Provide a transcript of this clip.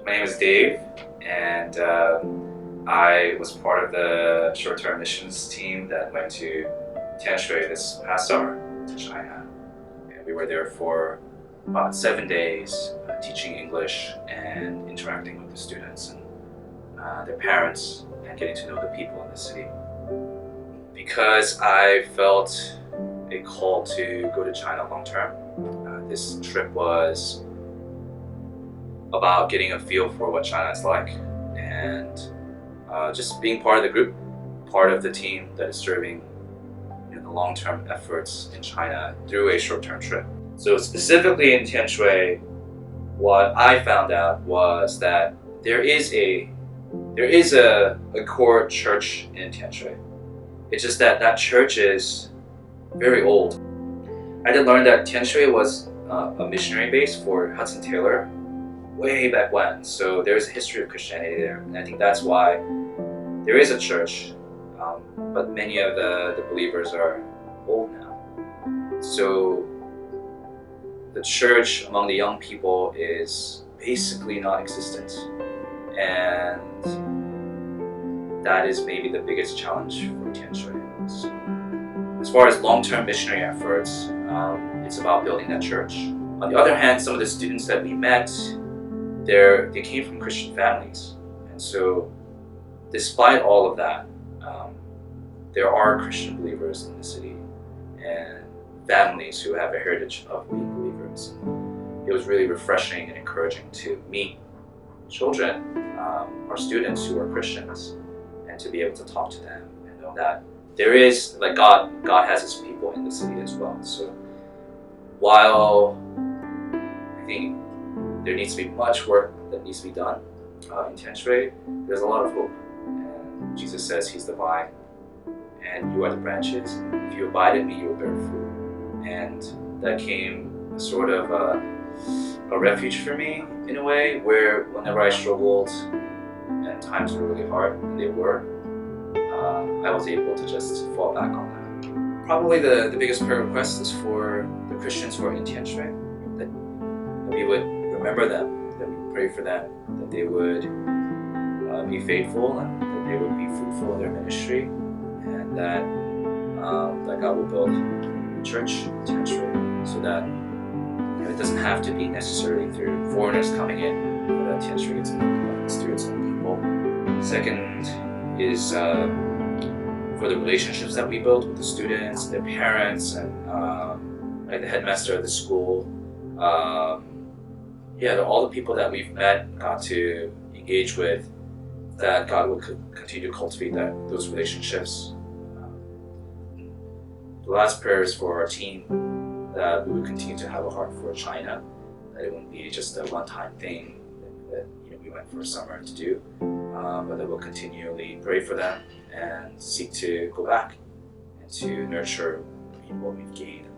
My name is Dave, and I was part of the short-term missions team that went to Tianshui this past summer to China. And we were there for about 7 days, teaching English and interacting with the students and their parents and getting to know the people in the city. Because I felt a call to go to China long-term, this trip was about getting a feel for what China is like and just being part of the group, part of the team that is serving the long-term efforts in China through a short-term trip. So specifically in Tianshui, what I found out was that there is a core church in Tianshui. It's just that that church is very old. I did learn that Tianshui was a missionary base for Hudson Taylor way back when, so there's a history of Christianity there, and I think that's why there is a church, but many of the believers are old now. So the church among the young people is basically non-existent, and that is maybe the biggest challenge for Tianshui. So, as far as long-term missionary efforts, it's about building that church. On the other hand, some of the students that we met, they came from Christian families, and so despite all of that, there are Christian believers in the city and families who have a heritage of being believers. It was really refreshing and encouraging to meet children, our students who are Christians, and to be able to talk to them and know that there is, like, God has His people in the city as well. So while I think there needs to be much work that needs to be done in Tianshui, there's a lot of hope. And Jesus says He's the vine, and you are the branches. If you abide in me, you will bear fruit. And that came sort of a refuge for me in a way, where whenever I struggled and times were really hard, and they were, I was able to just fall back on that. Probably the biggest prayer request is for the Christians who are in Tianshui, that we would remember them, that we pray for them, that they would be faithful and that they would be fruitful in their ministry, and that God will build a church in Tianshui, so that it doesn't have to be necessarily through foreigners coming in, but that Tianshui gets built, but it's through its own people. Second is for the relationships that we built with the students, their parents, and like the headmaster of the school. All the people that we've met, got to engage with, that God will continue to cultivate those relationships. The last prayer is for our team, that we would continue to have a heart for China, that it wouldn't be just a one-time thing that we went for a summer to do, but that we'll continually pray for them and seek to go back and to nurture what we've gained